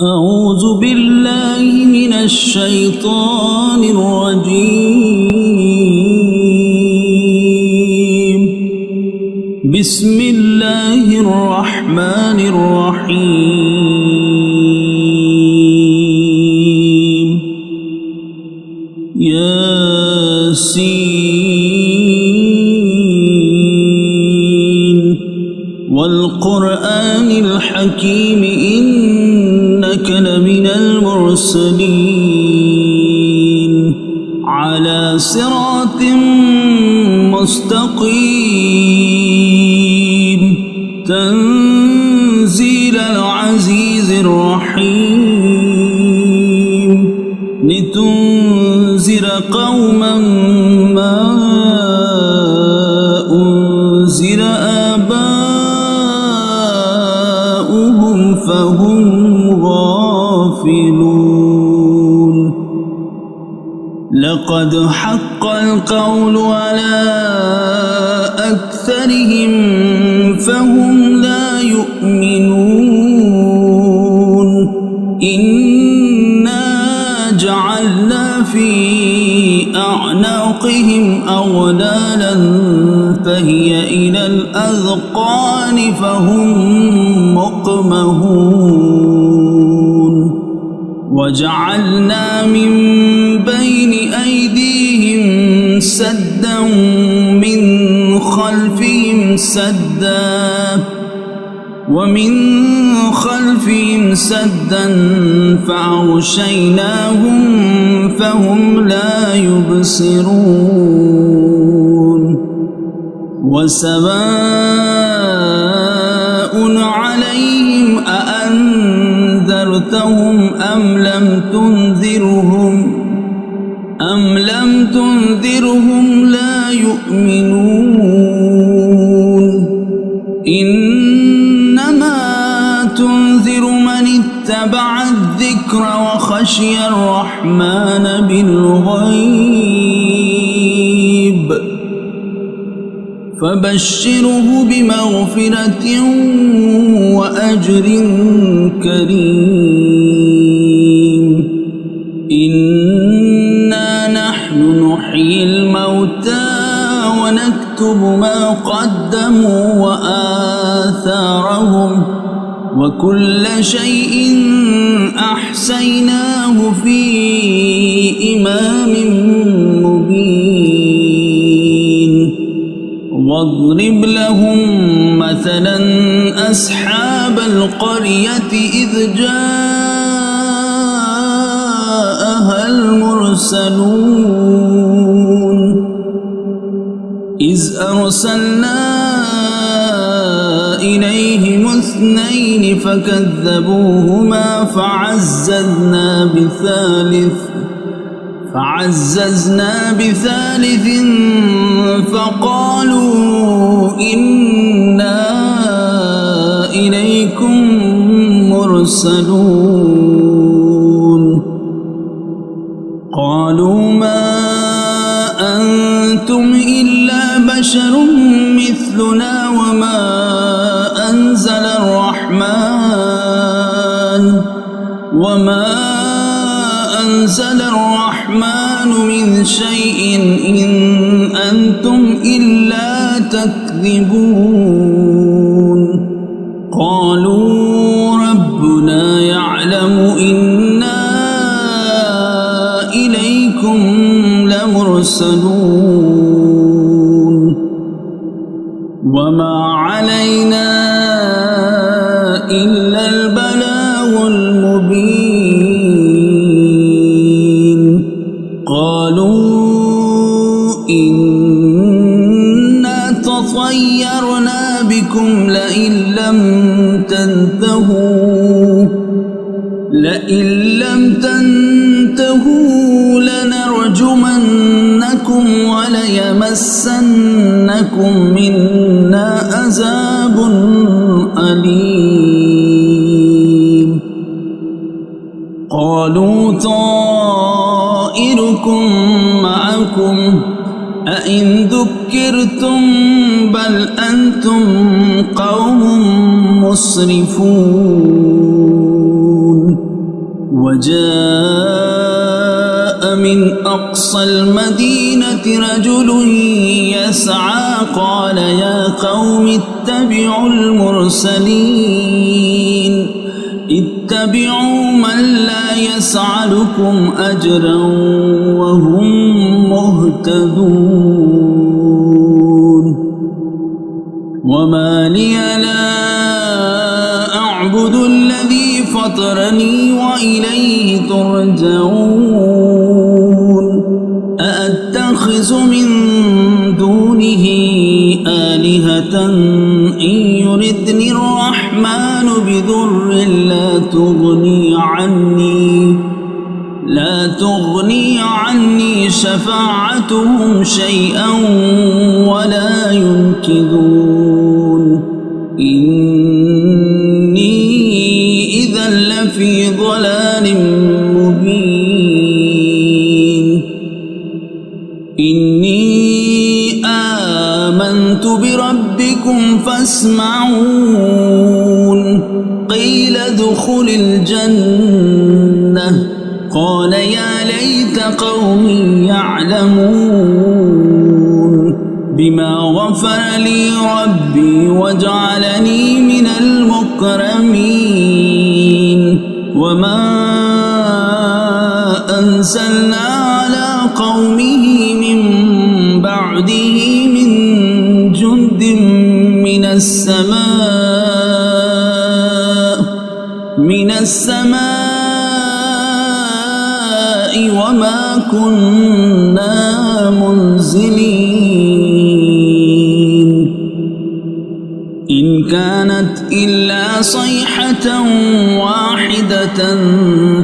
أعوذ بالله من الشيطان الرجيم. بسم الله الرحمن الرحيم. ياسين والقرآن الحكيم إنك لمن المرسلين على صراط مستقيم تنزيل العزيز الرحيم لتنذر قوما ما أنذر آباؤهم فهم غافلون. لقد حق القول على أكثرهم فهم لا يؤمنون. إنا جعلنا في أعناقهم أغلالا فهي إلى الأذقان فهم مقمحون. وجعلنا من بين أيديهم سدا من خلفهم سدا ومن خلفهم سدا فأغشيناهم فهم لا يبصرون. وسواء عليهم أأنذرتهم أم لم تنذرهم لا يؤمنون. إنما تنذر من اتبع الذكر وخشي الرحمن بالغيب فبشره بمغفرة وأجر كريم. إنا نحن نحيي الموتى ونكتب ما قدموا وآثارهم وكل شيء أحصيناه في إمام مبين. واضرب لهم مثلا أصحاب القرية إذ جاءها المرسلون إذ أرسلنا إليهم اثنين فكذبوهما فعززنا بثالث فقالوا إنا إليكم مرسلون. قالوا ما أنتم إلا بشر مثلنا وما أنزل الرحمن من شيء إن أنتم إلا تكذبون. قالوا ربنا يعلم إنا إليكم لمرسلون وما علينا إلا البلاغ المبين. قالوا إنا تطيرنا بكم لئن لم تنتهوا لنرجمنكم وليمسنكم منا عذاب أليم. قالوا طائركم معكم أئن ذكرتم بل أنتم قوم مسرفون. وجاء من أقصى المدينة رجل يسعى قال يا قوم اتبعوا المرسلين اتبعوا من لا يسعلكم أجرا وهم مهتدون وما لي لا أعبد الذي فطرني وإليه ترجعون أأتخذ من دونه آلهة إن يردني الرحمن بضر لا تغني عني شفاعتهم شيئا ولا ينقذون إني إذا لفي ضلال مبين إني آمنت بربكم فاسمعون قيل ادخل الجنة قال يا ليت قومي يعلمون بما غفر لي ربي وجعلني من المكرمين وما أنزلنا على قومه من بعده من جند من السماء وما كنا منزلين إن كانت إلا صيحة واحدة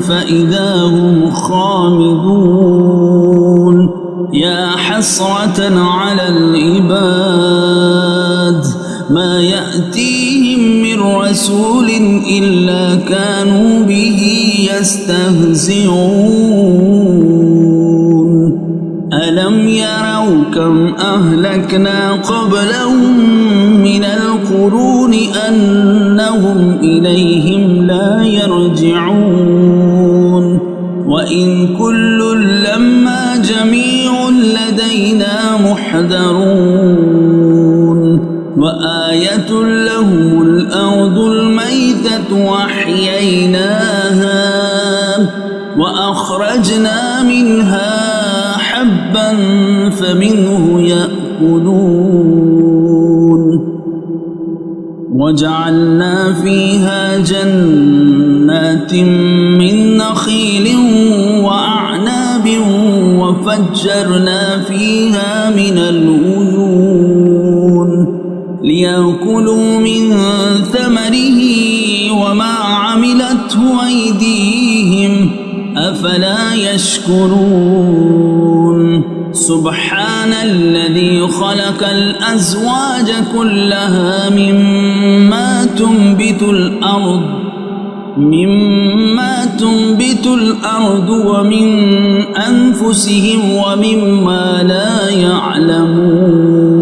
فإذا هم خامدون يا حسرة على العباد ما يأتيهم من رسول إلا كانوا به يستهزئون ألم يروا كم أهلكنا قبلهم من القرون أنهم إليهم لا يرجعون وإن كل لما جميع لدينا محضرون وآية لهم الأرض الميتة وأحييناها وأخرجنا منها حبا فمنه يأكلون وجعلنا فيها جنات من نخيل وأعناب وفجرنا فيها من العيون ليأكلوا من ثمره وما عملته أيديهم أفلا يشكرون سبحان الذي خلق الأزواج كلها مما تنبت الأرض ومن أنفسهم ومما لا يعلمون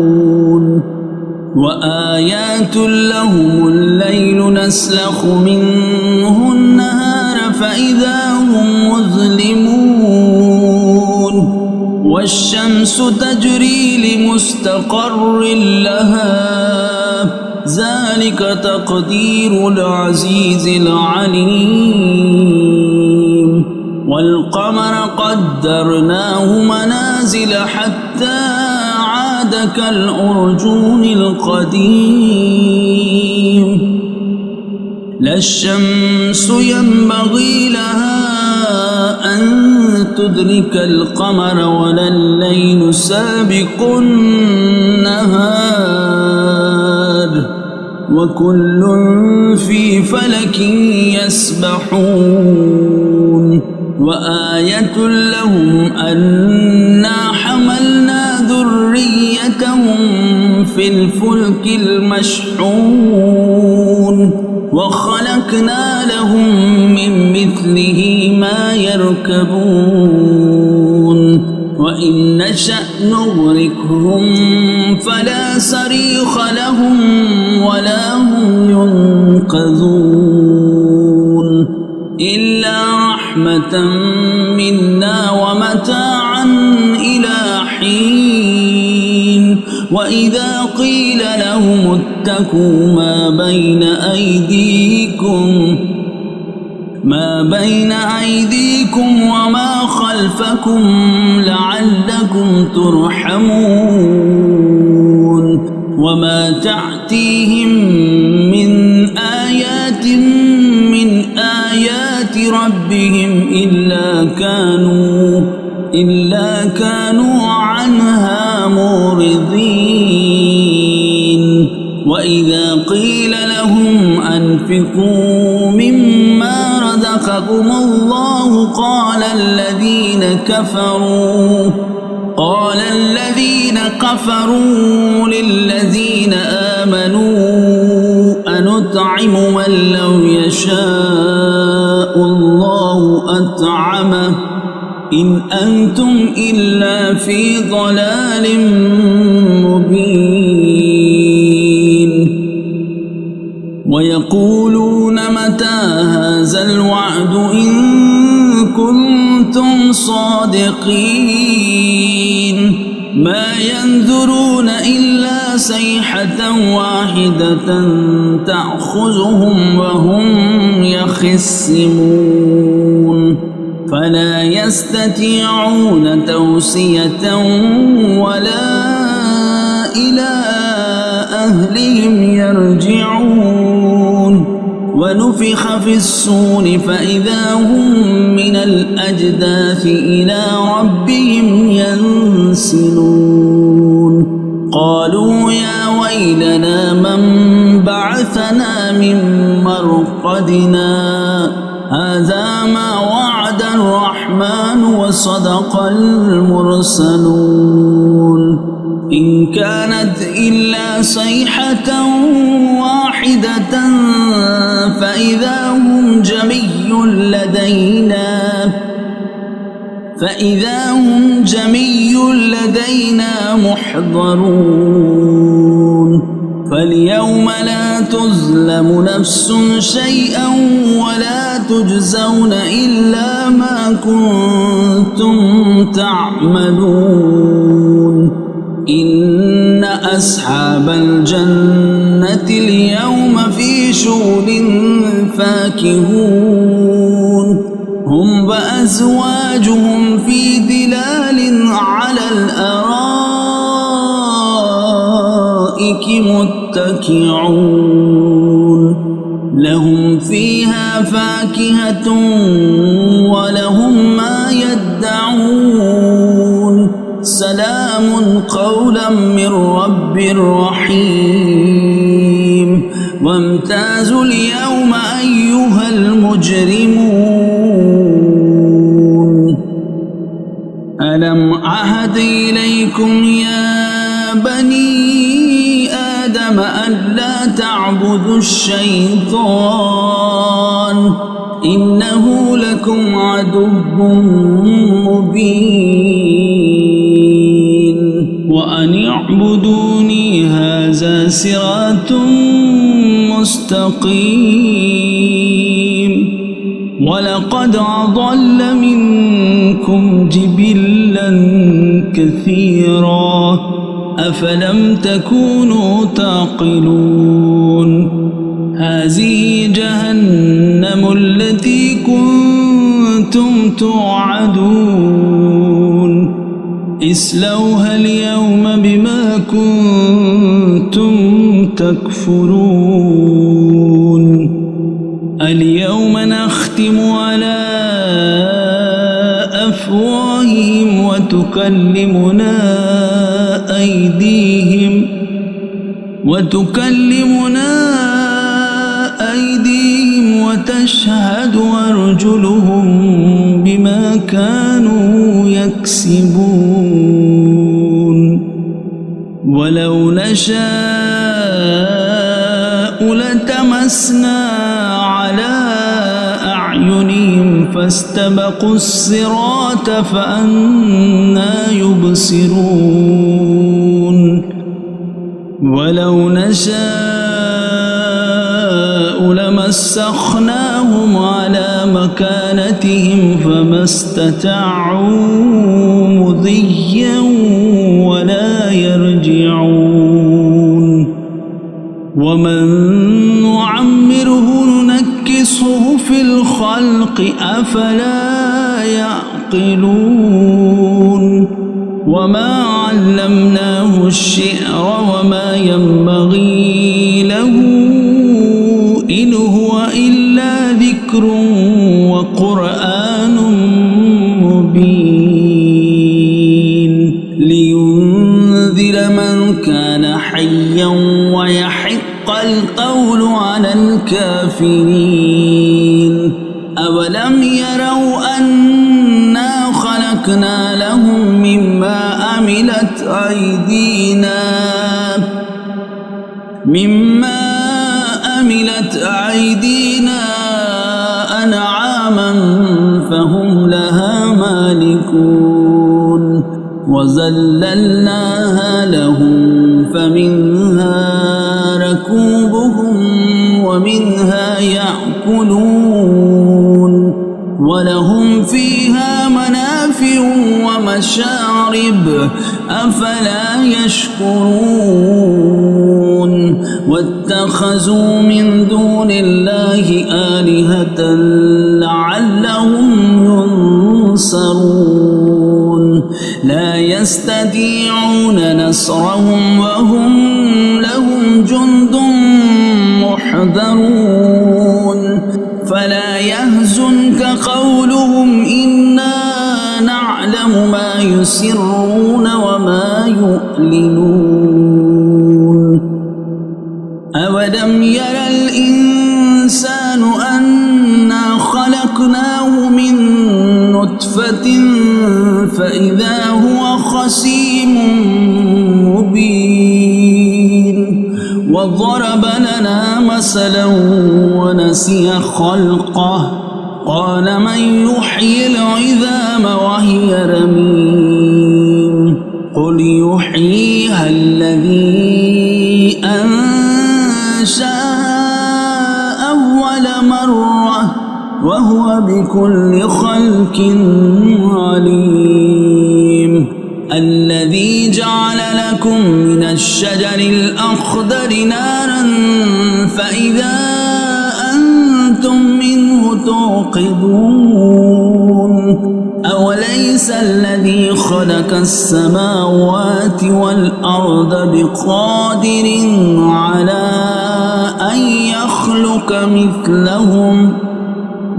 وآيات لهم الليل نسلخ منه النهار فإذا هم مظلمون والشمس تجري لمستقر لها ذلك تقدير العزيز العليم والقمر قدرناه منازل حتى عاد كالأرجون القديم لا الشمس ينبغي لها أن تدرك القمر ولا الليل سابق النهار وكل في فلك يسبحون وآية لهم أنا حملنا ذريتهم في الفلك المشحون وخلقنا لهم من مثله ما يركبون وإن نشأ نغرقهم فلا صريخ لهم ولا هم ينقذون إلا رحمة منا ومتاعا إلى حين وإذا قيل لهم اتقوا ما بين أيديكم وما خلفكم لعلكم ترحمون وما تأتيهم من آيات من آيات ربهم إلا كانوا عنها معرضين وإذا قيل لهم أنفقوا مما رزقكم الله قال الذين كفروا للذين آمنوا أنطعم من لو يشاء الله أطعمه إن أنتم إلا في ضلال مبين ويقولون متى هذا الوعد إن كنتم صادقين ما ينظرون إلا صيحة واحدة تأخذهم وهم يخصمون فلا يستطيعون توصية ولا إلى أهلهم يرجعون ونفخ في الصور فإذا هم من الأجداث إلى ربهم ينسلون قالوا يا ويلنا من بعثنا من مرقدنا هذا ما وعد الرحمن وصدق المرسلون إن كانت إلا صيحة واحدة فإذا هم جميع لدينا محضرون فاليوم لا تظلم نفس شيئا ولا تجزون إلا ما كنتم تعملون إن أصحاب الجنة اليوم في شغل فاكهون هم وأزواجهم في ظلال على الأرائك متكئون لهم فيها فاكهة ولهم ما يدعون سلام قولا من رب رحيم وامتازوا اليوم أيها المجرمون ألم أعهد إليكم يا بني آدم ألا تعبدوا الشيطان إنه لكم عدو مبين وأن اعبدوني هذا صراط مستقيم ولقد أضل منكم جبلا كثيرا أفلم تكونوا تعقلون هذه جهنم التي كنتم توعدون اصلوها اليوم بما كنتم تكفرون اليوم نختم على أفواههم وتكلمنا أيديهم وتشهد أرجلهم بما كانوا يكسبون ولو نشاء لتمسنا على أعينهم فاستبقوا الصراط فأنى يبصرون ولو نشاء لمسخناهم على مكانتهم فما استطاعوا مضيا ولا يرجعون ومن نعمره ننكسه في الخلق أفلا يعقلون وما علمناه الشعر وما ينبغي له إن هو إلا ذكر وقرآن مبين لينذر من كان حيا ويحق القول على الكافرين أولم يروا أنا خلقنا لهم مما عملت أيدينا أنعاما فهم لها مالكون وذللناها لهم فمنها ركوبهم ومنها يأكلون ولهم فيها منافع ومشارب أفلا يشكرون واتخذوا من دون الله آلهة لعلهم ينصرون لا يستطيعون نصرهم وهم لهم جند محضرون فلا يحزنك قولهم إنا نعلم ما يسرون وما يعلنون أولم ير الإنسان أنا خلقناه من نطفة فإذا هو خصيم مبين وضرب لنا مثلا ونسي خلقه قال من يحيي العظام وهي رميم قل يحييها الذي أنشأها أول مرة وهو بكل خلق عليم الذي جعل لكم من الشجر الأخضر نارا فإذا أنتم منه توقدون أوليس الذي خلق السماوات والأرض بقادر على أن يخلق مثلهم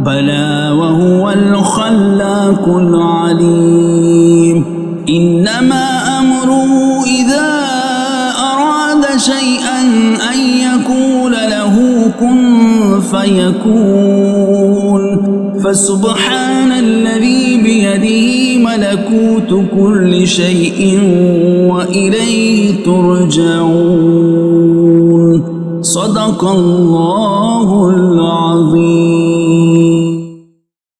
بلى وهو الخلاق العليم إنما أمره إذا أراد شيئا أن يقول له كن فيكون فسبحان الذي بيده ملكوت كل شيء وإليه ترجعون صدق الله العظيم.